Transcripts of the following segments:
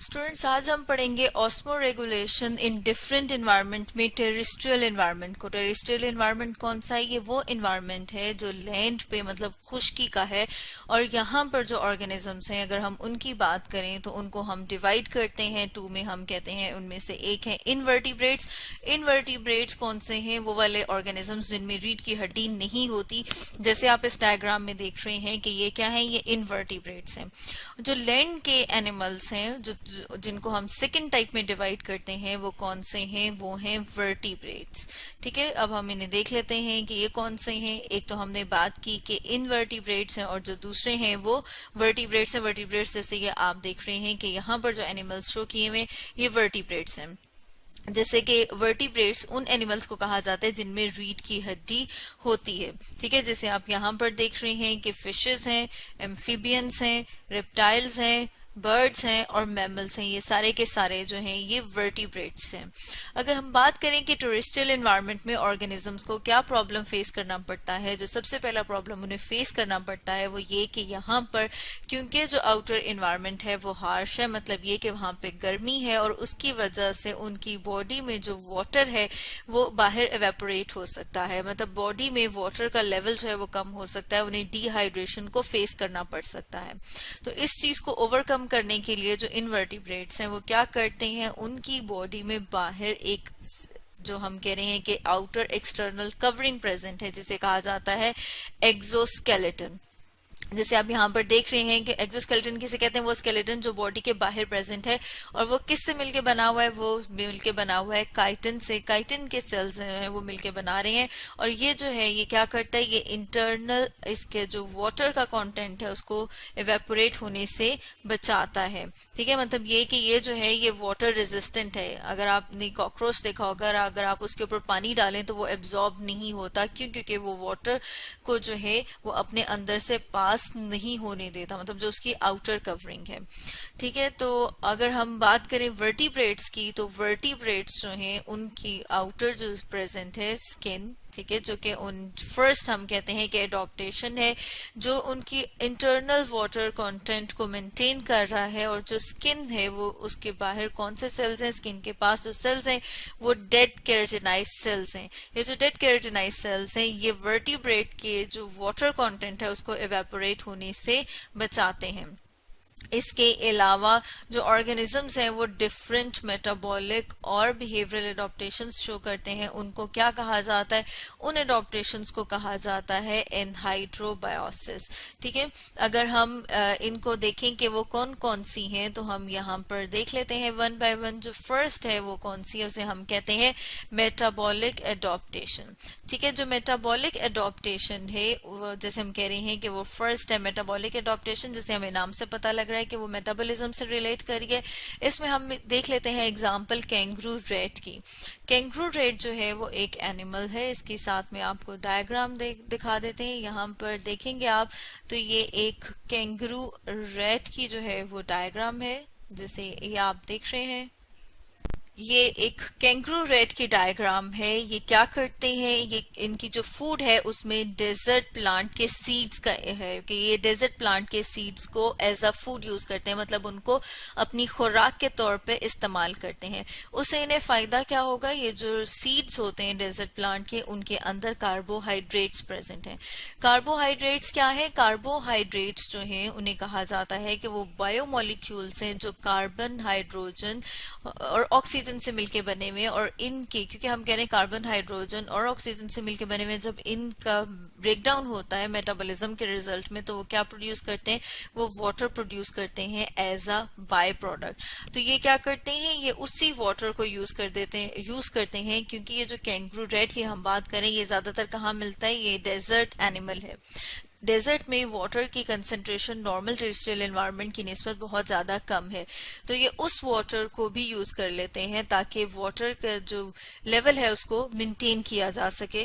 Students, आज हम पढ़ेंगे osmo regulation in different environment में टेरेस्ट्रियल इन्वायरमेंट को। टेरेस्ट्रियल इन्वायरमेंट कौन सा है? ये वो इन्वायरमेंट है जो लैंड पे मतलब खुश्की का है, और यहाँ पर जो ऑर्गेनिजम्स हैं अगर हम उनकी बात करें तो उनको हम डिवाइड करते हैं टू में। हम कहते हैं उनमें से एक है इनवर्टिब्रेट्स। इनवर्टिब्रेट्स कौन से हैं? वो वाले ऑर्गेनिजम्स जिनमें रीढ़ की हड्डी नहीं होती, जैसे आप इस डायग्राम में देख रहे हैं कि ये क्या है, ये इनवर्टिब्रेट्स हैं। जो लैंड के एनिमल्स हैं जो जिनको हम सेकंड टाइप में डिवाइड करते हैं वो कौन से हैं? वो हैं वर्टिब्रेट्स। ठीक है, अब हम इन्हें देख लेते हैं कि ये कौन से हैं। एक तो हमने बात की कि इनवर्टिब्रेट्स हैं और जो दूसरे हैं वो वर्टिब्रेट्स हैं। वर्टिब्रेट्स जैसे ये आप देख रहे हैं कि यहाँ पर जो एनिमल्स शो किए हुए ये वर्टिब्रेट्स हैं। जैसे कि वर्टिब्रेट्स उन एनिमल्स को कहा जाता है जिनमें रीढ़ की हड्डी होती है। ठीक है, जैसे आप यहाँ पर देख रहे हैं कि फिशेस हैं, एम्फीबियंस हैं, रेप्टाइल्स हैं, बर्ड्स हैं और मैमल्स हैं। ये सारे के सारे जो हैं ये वर्टिब्रेट्स हैं। अगर हम बात करें कि टेरेस्ट्रियल एनवायरनमेंट में ऑर्गेनिजम्स को क्या प्रॉब्लम फेस करना पड़ता है, जो सबसे पहला प्रॉब्लम उन्हें फेस करना पड़ता है वो ये कि यहाँ पर क्योंकि जो आउटर एनवायरनमेंट है वो हार्श है, मतलब ये कि वहाँ पे गर्मी है और उसकी वजह से उनकी बॉडी में जो वाटर है वो बाहर एवेपोरेट हो सकता है, मतलब बॉडी में वाटर का लेवल जो है वो कम हो सकता है, उन्हें डिहाइड्रेशन को फेस करना पड़ सकता है। तो इस चीज को ओवरकम करने के लिए जो इनवर्टिब्रेट्स हैं वो क्या करते हैं, उनकी बॉडी में बाहर एक जो हम कह रहे हैं कि आउटर एक्सटर्नल कवरिंग प्रेजेंट है, जिसे कहा जाता है एक्सोस्केलेटन। जैसे आप यहाँ पर देख रहे हैं कि एक्सोस्केलेटन किसे कहते हैं? वो स्केलेटन जो बॉडी के बाहर प्रेजेंट है, और वो किससे मिलके बना हुआ है? वो मिलके बना हुआ है काइटिन से। काइटिन के सेल्स हैं वो मिलके बना रहे हैं, और ये जो है ये क्या करता है, ये इंटरनल इसके जो वाटर का कंटेंट है उसको इवेपोरेट होने से बचाता है। ठीक है, मतलब ये कि ये जो है ये वाटर रेजिस्टेंट है। अगर आपने कॉकरोच देखा होगा, अगर आप उसके ऊपर पानी डालें तो वो एब्जॉर्ब नहीं होता। क्यों? क्योंकि वो वाटर को जो है वो अपने अंदर से पास नहीं होने देता, मतलब जो उसकी आउटर कवरिंग है। ठीक है, तो अगर हम बात करें वर्टिब्रेट्स की, तो वर्टिब्रेट्स जो हैं उनकी आउटर जो प्रेजेंट है स्किन, ठीक है, जो कि उन फर्स्ट हम कहते हैं कि एडॉप्टेशन है, जो उनकी इंटरनल वाटर कंटेंट को मेंटेन कर रहा है। और जो स्किन है वो उसके बाहर कौन से सेल्स हैं? स्किन के पास जो सेल्स हैं वो डेड केराटिनाइज सेल्स हैं। ये जो डेड केराटिनाइज सेल्स हैं ये वर्टिब्रेट के जो वाटर कंटेंट है उसको इवेपोरेट होने से बचाते हैं। इसके अलावा जो ऑर्गेनिजम्स हैं वो डिफरेंट मेटाबॉलिक और बिहेवियरल एडॉप्टेशंस शो करते हैं। उनको क्या कहा जाता है? उन एडॉप्टेशंस को कहा जाता है एनहाइड्रोबायोसिस। ठीक है, अगर हम इनको देखें कि वो कौन कौन सी हैं तो हम यहाँ पर देख लेते हैं वन बाय वन। जो फर्स्ट है वो कौन सी है? उसे हम कहते हैं मेटाबॉलिक एडॉप्टेशन। ठीक है, जो मेटाबॉलिक एडॉप्टेशन है जैसे हम कह रहे हैं कि वो फर्स्ट है मेटाबॉलिक एडॉप्टेशन, जैसे हमें नाम से पता लग रहा है कि वो मेटाबॉलिज्म से रिलेट करिए। इसमें हम देख लेते हैं एग्जांपल कैंगरू रैट की। कैंगरू रैट जो है वो एक एनिमल है, इसके साथ में आपको डायग्राम दिखा देते हैं। यहाँ पर देखेंगे आप तो ये एक कैंगरू रैट की जो है वो डायग्राम है, जिसे ये आप देख रहे हैं। ये एक कैंगरू रैट की डायग्राम है। ये क्या करते हैं, ये इनकी जो फूड है उसमें डेजर्ट प्लांट के सीड्स का है कि ये डेजर्ट प्लांट के सीड्स को एज अ फूड यूज करते हैं, मतलब उनको अपनी खुराक के तौर पे इस्तेमाल करते हैं। उससे इन्हें फायदा क्या होगा? ये जो सीड्स होते हैं डेजर्ट प्लांट के उनके अंदर कार्बोहाइड्रेट्स प्रेजेंट हैं। कार्बोहाइड्रेट्स क्या है? कार्बोहाइड्रेट्स जो हैं उन्हें कहा जाता है कि वो बायोमोलिक्यूल्स हैं जो कार्बन, हाइड्रोजन और ऑक्सीजन से मिलके बने हुए, और इनके क्योंकि हम कह रहे हैं कार्बन, हाइड्रोजन और ऑक्सीजन से मिलके बने हुए, जब इनका ब्रेकडाउन होता है मेटाबॉलिज्म के रिजल्ट में तो वो क्या प्रोड्यूस करते हैं? वो वाटर प्रोड्यूस करते हैं एज अ बाय प्रोडक्ट। तो ये क्या करते हैं? ये उसी वाटर को यूज करते हैं क्योंकि ये जो कैंगरू रैट की हम बात करें ये ज्यादातर कहाँ मिलता है? ये डेजर्ट एनिमल है। डेजर्ट में वाटर की कंसेंट्रेशन नॉर्मल टेरेस्ट्रियल एनवायरनमेंट की निस्बत बहुत ज्यादा कम है, तो ये उस वाटर को भी यूज कर लेते हैं ताकि वाटर का जो लेवल है उसको मेंटेन किया जा सके।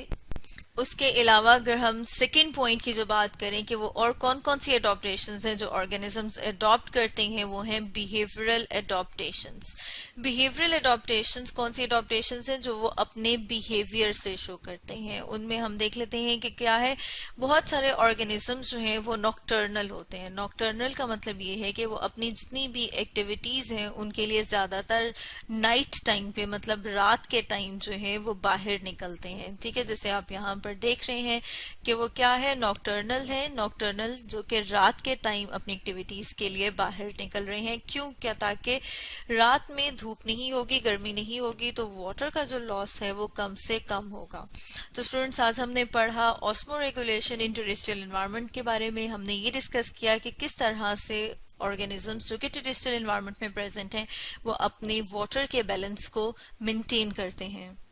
उसके अलावा अगर हम सेकेंड पॉइंट की जो बात करें कि वो और कौन कौन सी एडॉप्टेशंस हैं जो ऑर्गेनिजम्स अडॉप्ट करते हैं, वो हैं बिहेवियरल एडॉप्टेशंस। बिहेवियरल एडॉप्टेशंस कौन सी एडॉप्टेशंस हैं जो वो अपने बिहेवियर से शो करते हैं। उनमें हम देख लेते हैं कि क्या है, बहुत सारे ऑर्गेनिजम्स जो हैं वो नॉकटर्नल होते हैं। नॉकटर्नल का मतलब ये है कि वो अपनी जितनी भी एक्टिविटीज हैं उनके लिए ज्यादातर नाइट टाइम पे, मतलब रात के टाइम जो है वो बाहर निकलते हैं। ठीक है, जैसे आप यहाँ पर देख रहे हैं कि वो क्या है, नॉकटर्नल है। नॉकटर्नल जो कि रात के टाइम अपनी एक्टिविटीज के लिए बाहर निकल रहे हैं। क्यों? क्या? ताकि रात में धूप नहीं होगी, गर्मी नहीं होगी, तो वाटर का जो लॉस है वो कम से कम होगा। तो स्टूडेंट्स, आज हमने पढ़ा osmo regulation in terrestrial environment के बारे में। हमने ये डिस्कस किया कि किस तरह से ऑर्गेनिजम्स जो कि टेरेस्ट्रियल एनवायरनमेंट में प्रेजेंट हैं वो अपने वाटर के बैलेंस को मेंटेन करते हैं।